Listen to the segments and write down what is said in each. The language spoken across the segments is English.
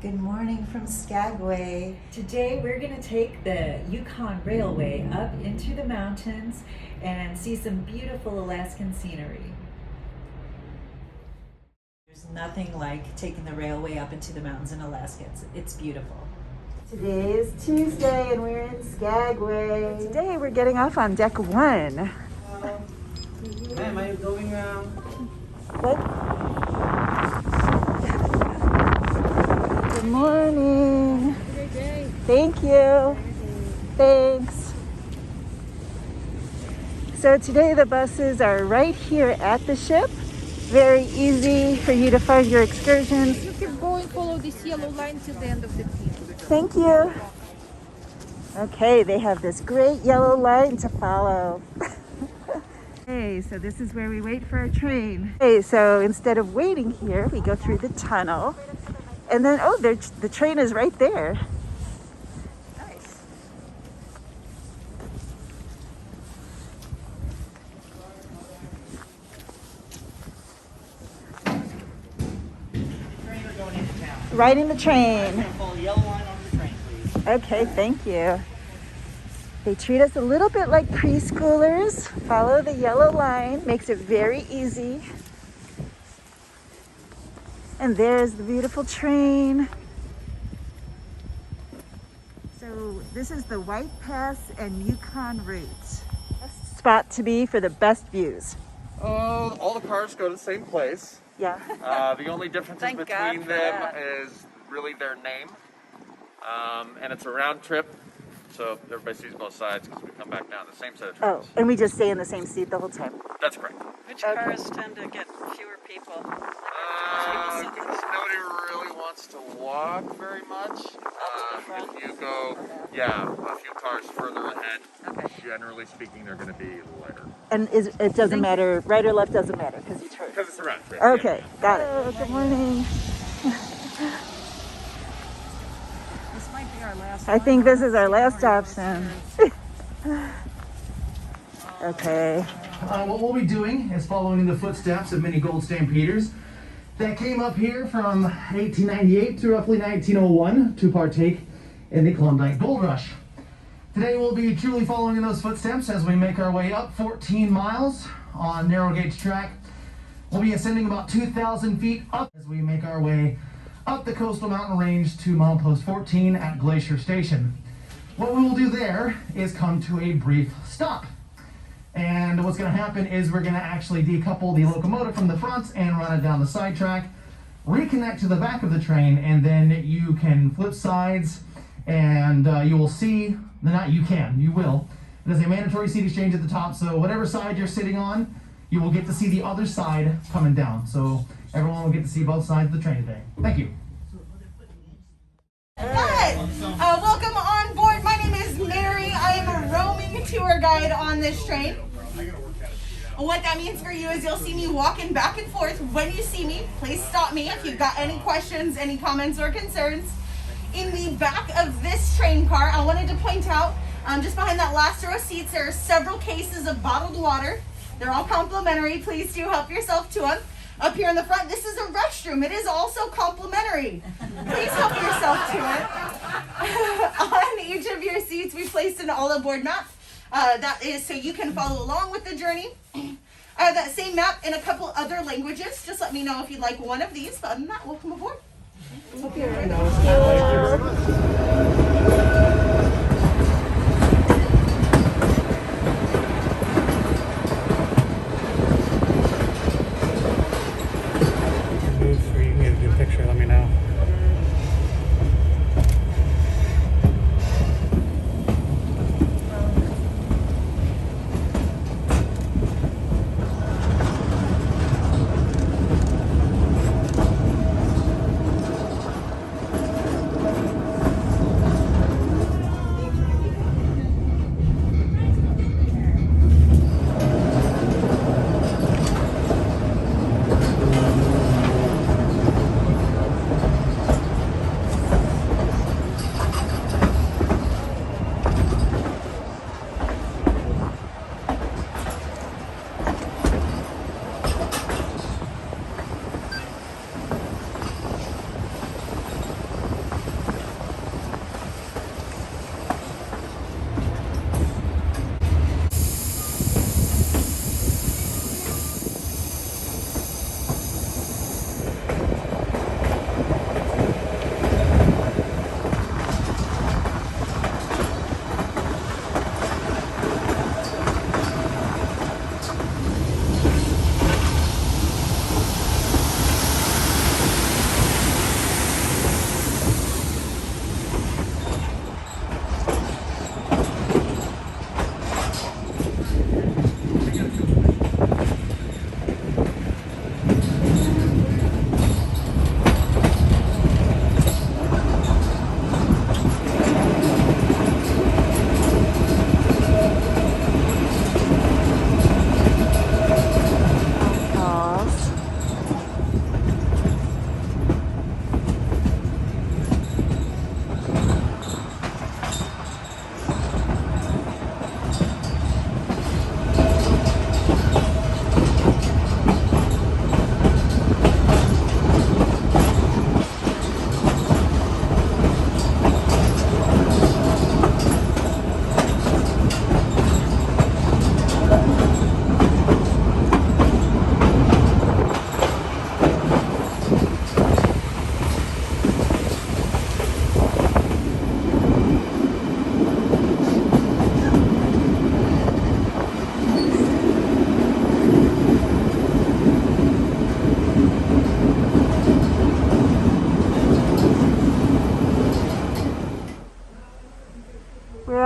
Good morning from Skagway. Today we're going to take the Yukon Railway up into the mountains and see some beautiful Alaskan scenery. There's nothing like taking the railway up into the mountains in Alaska. It's beautiful. Today is Tuesday and we're in Skagway. Today we're getting off on deck 1. Am I going What? Good morning. Great day. Thank you. Thanks. So today the buses are right here at the ship. Very easy for you to find your excursions. You keep going, follow this yellow line till the end of the trip. Thank you. Okay, they have this great yellow line to follow. Okay, so this is where we wait for our train. Okay, so instead of waiting here, we go through the tunnel. And then, oh, the train is right there. Nice. Train or going into town? Riding the train. Follow the yellow line on the train, please. Okay, thank you. They treat us a little bit like preschoolers. Follow the yellow line, makes it very easy. And there's the beautiful train. So this is the White Pass and Yukon route. Best spot to be for the best views. All the cars go to the same place. Yeah. The only differences between them is really their name. And it's a round trip, so everybody sees both sides because we come back down the same set of Oh, trains. and we just stay in the same seat the whole time. That's correct. Which cars tend to get fewer people? Nobody really wants to walk very much. If you go, a few cars further ahead, generally speaking, they're going to be a little lighter. And it doesn't matter, right or left doesn't matter because you turn. Because it's a round trip. Okay, got it. Good morning. This might be our last I think this is our last option. Okay. What we'll be doing is following in the footsteps of many gold stampeders that came up here from 1898 to roughly 1901 to partake in the Klondike Gold Rush. Today we'll be truly following in those footsteps as we make our way up 14 miles on narrow gauge track. We'll be ascending about 2,000 feet up as we make our way up the coastal mountain range to milepost 14 at Glacier Station. What we will do there is come to a brief stop. And what's going to happen is we're going to actually decouple the locomotive from the front and run it down the side track, reconnect to the back of the train, and then you can flip sides and you will see, you will. There's a mandatory seat exchange at the top, so whatever side you're sitting on, you will get to see the other side coming down. So everyone will get to see both sides of the train today. Thank you. Hi, welcome on board. My name is Mary. I am a roaming tour guide on this train. What that means for you is you'll see me walking back and forth. When you see me, please stop me if you've got any questions, any comments or concerns. In the back of this train car, I wanted to point out, just behind that last row of seats, there are several cases of bottled water. They're all complimentary. Please do help yourself to them. Up here in the front, this is a restroom. It is also complimentary. Please help yourself to it. On each of your seats, we placed an all-aboard map. That is so you can follow along with the journey. I have that same map in a couple other languages. Just let me know if you'd like one of these. But other than that, welcome aboard. Hope you're ready. Move or you can get a good picture, let me know.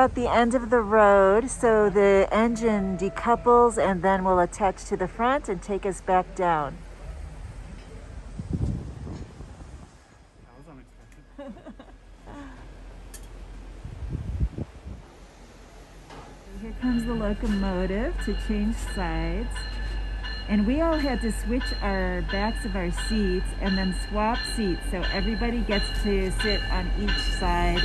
about the end of the road, so the engine decouples and then will attach to the front and take us back down. That was unexpected. Here comes the locomotive to change sides. And we all had to switch our backs of our seats and then swap seats, so everybody gets to sit on each side.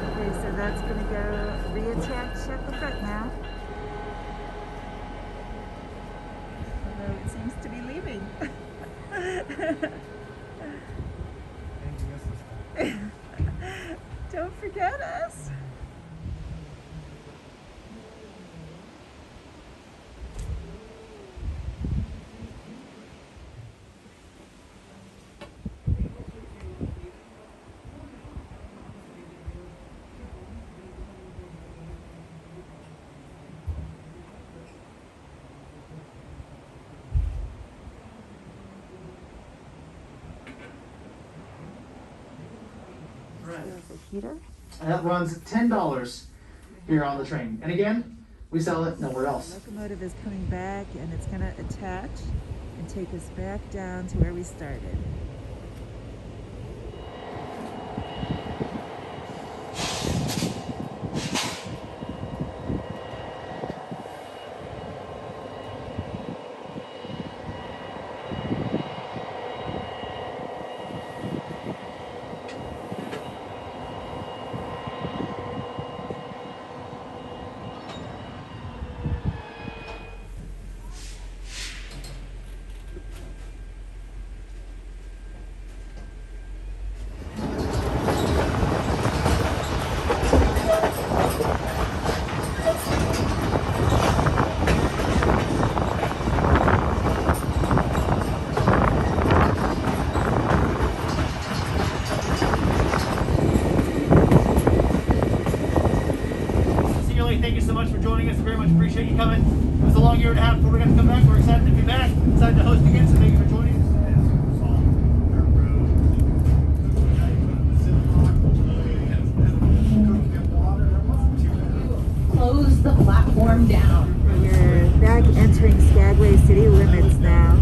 Okay, so that's going to go reattach at the front now. Although it seems to be leaving. Don't forget us. There's a heater. And that runs $10 here on the train. And again, we sell it nowhere else. The locomotive is coming back and it's going to attach and take us back down to where we started. Thank you so much for joining us. Very much appreciate you coming. It was a long year and a half before we're going to come back. We're excited to be back. Excited to host again, so thank you for joining us. Close the platform down. We're back entering Skagway city limits now.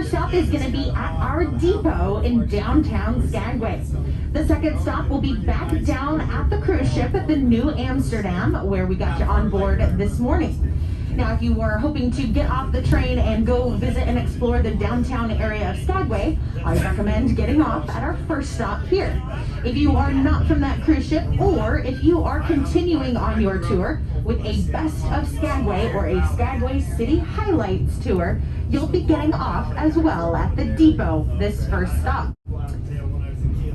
Stop is going to be at our depot in downtown Skagway. The second stop will be back down at the cruise ship at the Nieuw Amsterdam, where we got you on board this morning. Now, if you were hoping to get off the train and go visit and explore the downtown area of Skagway, I recommend getting off at our first stop here. If you are not from that cruise ship, or if you are continuing on your tour with a Best of Skagway or a Skagway City Highlights tour, you'll be getting off as well at the depot this first stop.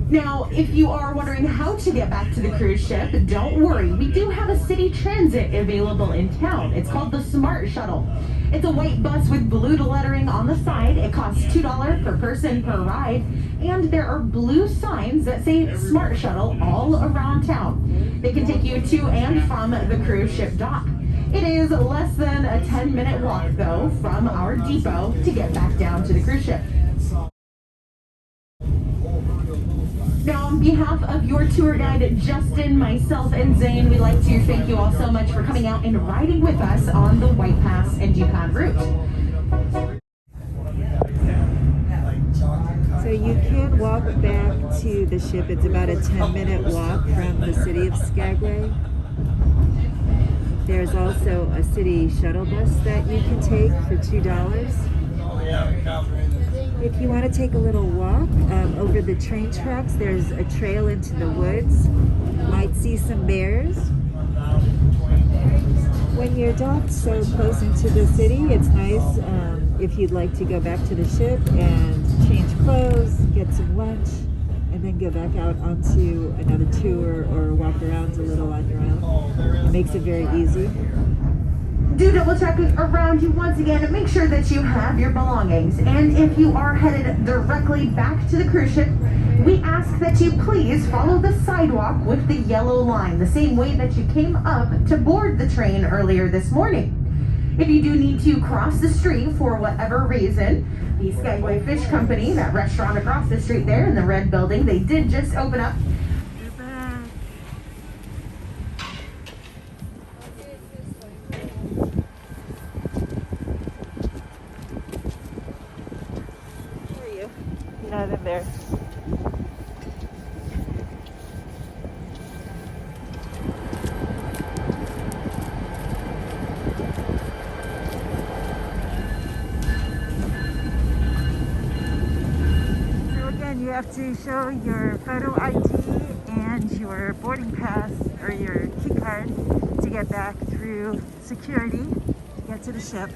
Now, if you are wondering how to get back to the cruise ship, don't worry. We do have a city transit available in town. It's called the Smart Shuttle. It's a white bus with blue lettering on the side. It costs $2 per person per ride. And there are blue signs that say Smart Shuttle all around town. They can take you to and from the cruise ship dock. It is less than a 10-minute walk, though, from our depot to get back down to the cruise ship. Now, on behalf of your tour guide, Justin, myself, and Zane, we'd like to thank you all so much for coming out and riding with us on the White Pass and Yukon route. So you can walk back to the ship. It's about a 10-minute walk from the city of Skagway. There's also a city shuttle bus that you can take for $2. If you want to take a little walk over the train tracks, there's a trail into the woods. You might see some bears. When you're docked so close into the city, it's nice if you'd like to go back to the ship and change clothes, get some lunch, and then go back out onto another tour or walk around a little on your own. It makes it very easy. Do double check around you once again and make sure that you have your belongings. And if you are headed directly back to the cruise ship, we ask that you please follow the sidewalk with the yellow line, the same way that you came up to board the train earlier this morning. If you do need to cross the street for whatever reason, the Skagway Fish Company, that restaurant across the street there in the red building, they did just open up. Not in there. So again, you have to show your photo ID and your boarding pass or your key card to get back through security to get to the ship.